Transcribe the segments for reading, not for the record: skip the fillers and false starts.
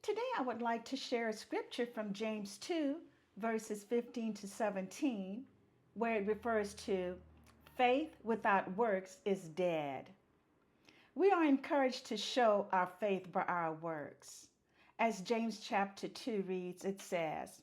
Today, I would like to share a scripture from James 2, verses 15 to 17, where it refers to faith without works is dead. We are encouraged to show our faith by our works. As James chapter 2 reads, it says,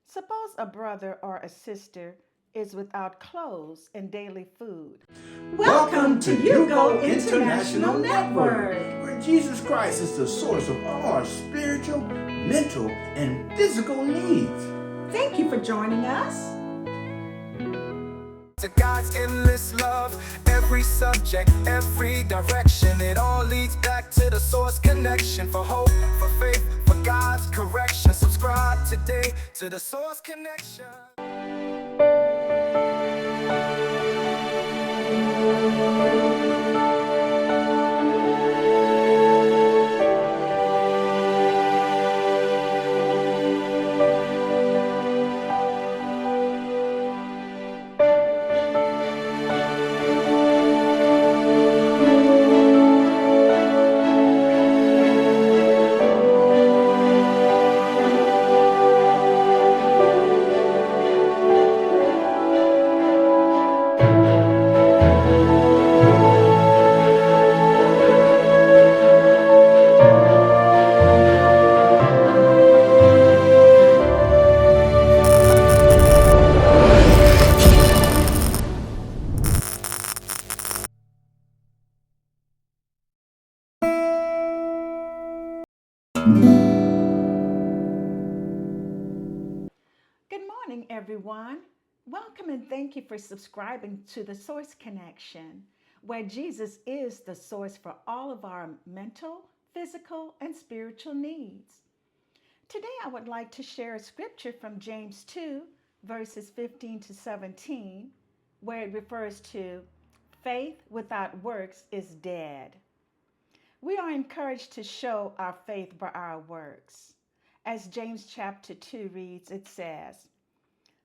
suppose a brother or a sister is without clothes and daily food. Welcome to You Go International Network, where Jesus Christ is the source of all our spiritual, mental, and physical needs. Thank you for joining us. To God's endless love, every subject, every direction, it all leads back to the source connection. For hope, for faith, for God's correction. Subscribe today to the source connection. Good morning, everyone. Welcome and thank you for subscribing to the Source Connection, where Jesus is the source for all of our mental, physical, and spiritual needs. Today, I would like to share a scripture from James 2, verses 15 to 17, where it refers to faith without works is dead. We are encouraged to show our faith by our works. As James chapter 2 reads, it says,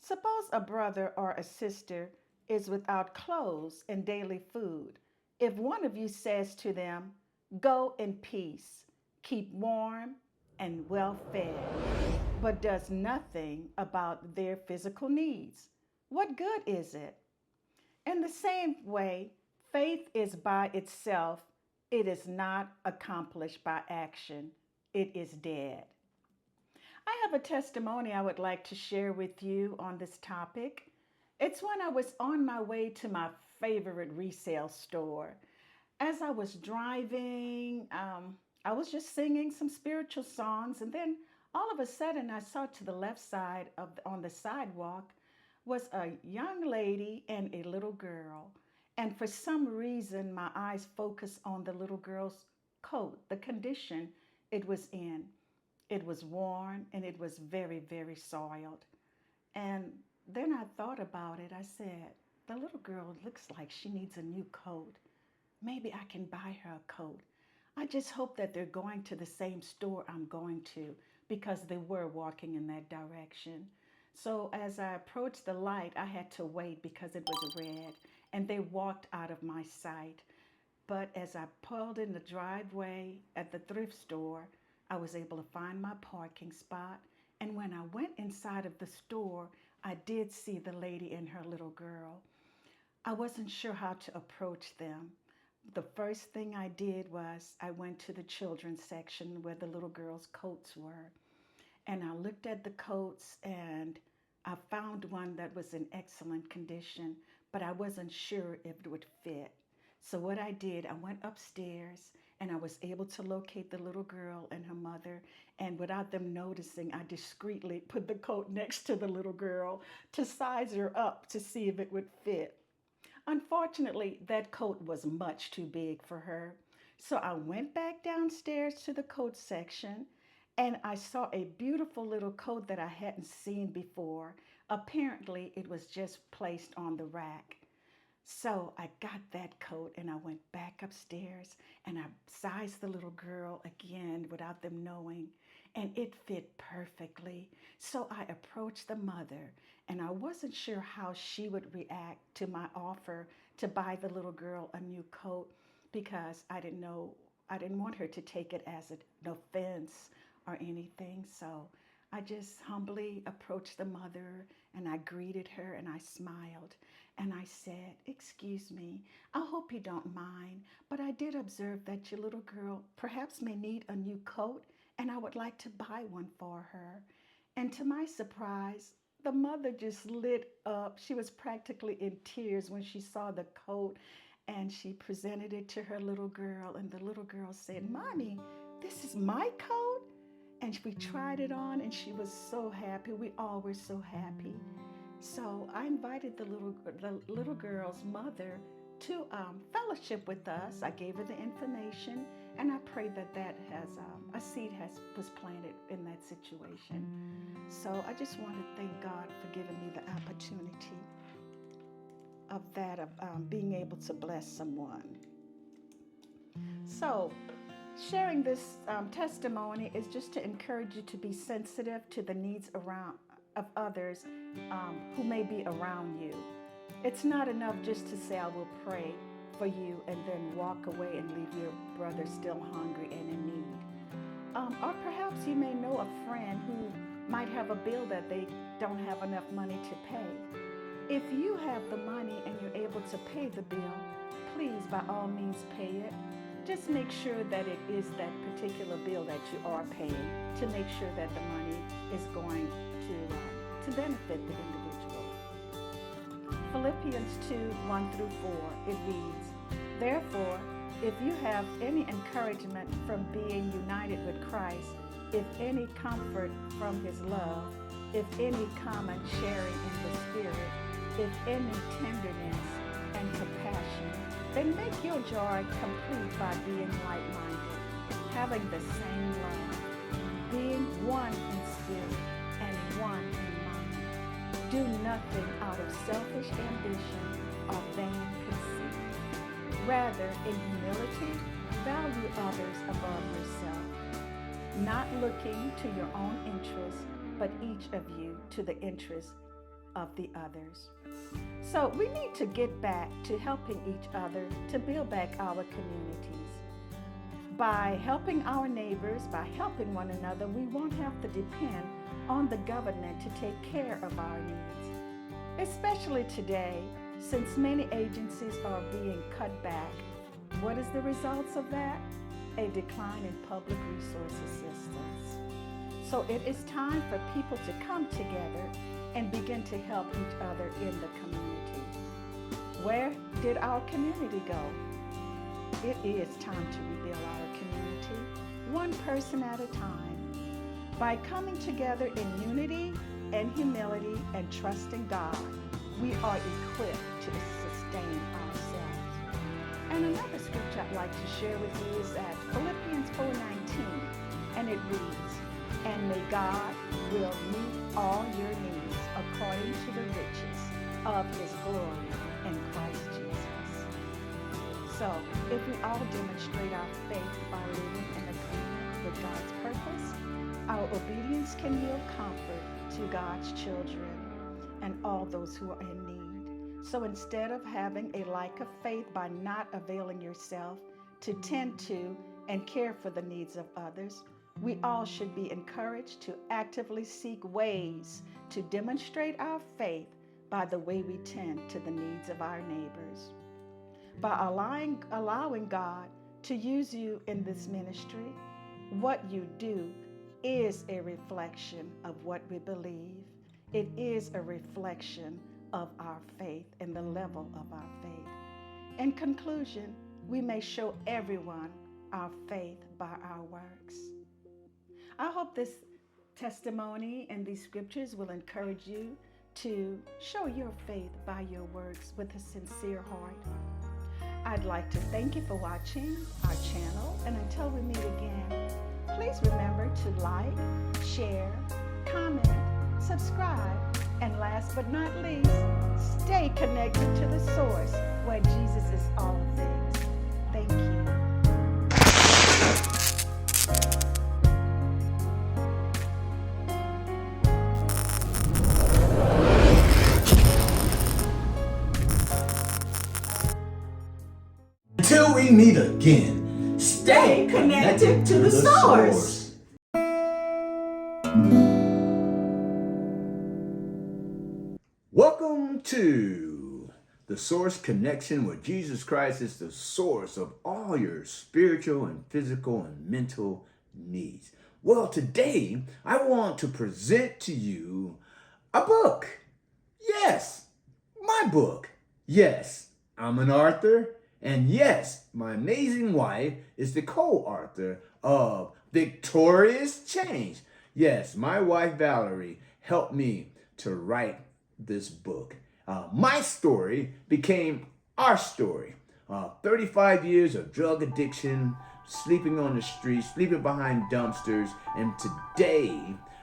suppose a brother or a sister is without clothes and daily food. If one of you says to them, go in peace, keep warm and well fed, but does nothing about their physical needs, what good is it? In the same way, faith is by itself, it is not accomplished by action, it is dead. I have a testimony I would like to share with you on this topic. It's when I was on my way to my favorite resale store. As I was driving, I was just singing some spiritual songs, and then all of a sudden I saw to the left side on the sidewalk was a young lady and a little girl. And for some reason, my eyes focused on the little girl's coat, the condition it was in. It was worn and it was very, very soiled. And then I thought about it. I said, the little girl looks like she needs a new coat. Maybe I can buy her a coat. I just hope that they're going to the same store I'm going to, because they were walking in that direction. So as I approached the light, I had to wait because it was red, and they walked out of my sight. But as I pulled in the driveway at the thrift store, I was able to find my parking spot. And when I went inside of the store, I did see the lady and her little girl. I wasn't sure how to approach them. The first thing I did was I went to the children's section where the little girls' coats were. And I looked at the coats and I found one that was in excellent condition, but I wasn't sure if it would fit. So what I did, I went upstairs and I was able to locate the little girl and her mother. And without them noticing, I discreetly put the coat next to the little girl to size her up to see if it would fit. Unfortunately, that coat was much too big for her. So I went back downstairs to the coat section and I saw a beautiful little coat that I hadn't seen before. Apparently, it was just placed on the rack. So I got that coat and I went back upstairs and I sized the little girl again without them knowing, and it fit perfectly. So I approached the mother and I wasn't sure how she would react to my offer to buy the little girl a new coat, because I didn't want her to take it as an offense or anything. So I just humbly approached the mother and I greeted her and I smiled and I said, "Excuse me, I hope you don't mind, but I did observe that your little girl perhaps may need a new coat and I would like to buy one for her." And to my surprise, the mother just lit up. She was practically in tears when she saw the coat and she presented it to her little girl. And the little girl said, "Mommy, this is my coat?" And we tried it on and she was so happy. We all were so happy. So I invited the little girl's mother to fellowship with us. I gave her the information and I pray that a seed was planted in that situation. So I just want to thank God for giving me the opportunity of being able to bless someone. So sharing this testimony is just to encourage you to be sensitive to the needs of others who may be around you. It's not enough just to say, "I will pray for you," and then walk away and leave your brother still hungry and in need. Or perhaps you may know a friend who might have a bill that they don't have enough money to pay. If you have the money and you're able to pay the bill, please, by all means, pay it. Just make sure that it is that particular bill that you are paying, to make sure that the money is going to benefit the individual. Philippians 2:1-4, it reads, "Therefore, if you have any encouragement from being united with Christ, if any comfort from his love, if any common sharing in the Spirit, if any tenderness and compassion, then make your joy complete by being like-minded, having the same love, being one in spirit and one in mind. Do nothing out of selfish ambition or vain conceit. Rather, in humility, value others above yourself, not looking to your own interests, but each of you to the interests of the others." So we need to get back to helping each other to build back our communities. By helping our neighbors, by helping one another, we won't have to depend on the government to take care of our needs. Especially today, since many agencies are being cut back. What is the results of that? A decline in public resource assistance. So it is time for people to come together and begin to help each other in the community. Where did our community go? It is time to rebuild our community, one person at a time. By coming together in unity and humility and trusting God, we are equipped to sustain ourselves. And another scripture I'd like to share with you is at Philippians 4:19, and it reads, "And may God will meet all your needs according to the riches of his glory in Christ Jesus." So if we all demonstrate our faith by living in agreement with God's purpose, our obedience can yield comfort to God's children and all those who are in need. So instead of having a lack of faith by not availing yourself to tend to and care for the needs of others, we all should be encouraged to actively seek ways to demonstrate our faith by the way we tend to the needs of our neighbors. By allowing God to use you in this ministry, what you do is a reflection of what we believe. It is a reflection of our faith and the level of our faith. In conclusion, we may show everyone our faith by our works. I hope this testimony and these scriptures will encourage you to show your faith by your works with a sincere heart. I'd like to thank you for watching our channel, and until we meet again, please remember to like, share, comment, subscribe, and last but not least, stay connected to the source where Jesus is all things. Thank you. Until we meet again, stay connected to the source. to the Source Connection, where Jesus Christ is the source of all your spiritual and physical and mental needs. Well, today I want to present to you a book. Yes, my book. Yes, I'm an author. And yes, my amazing wife is the co-author of Victorious Change. Yes, my wife Vallery helped me to write this book. My story became our story. 35 years of drug addiction, sleeping on the streets, sleeping behind dumpsters, and today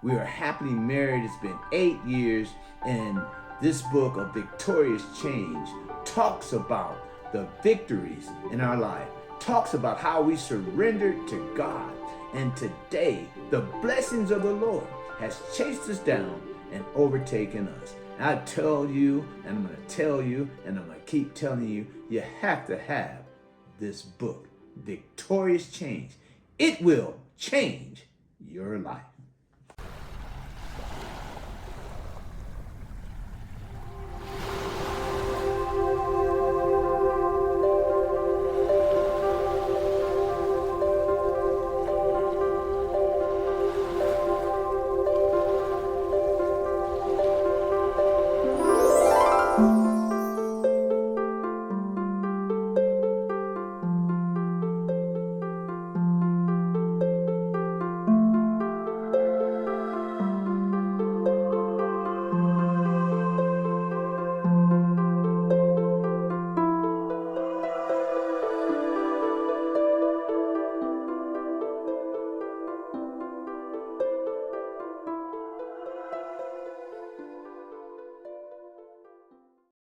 we are happily married. It's been 8 years, and this book of Victorious Change talks about the victories in our life, talks about how we surrendered to God, and today the blessings of the Lord has chased us down and overtaken us. I tell you, and I'm going to tell you, and I'm going to keep telling you, you have to have this book, Victorious Change. It will change your life.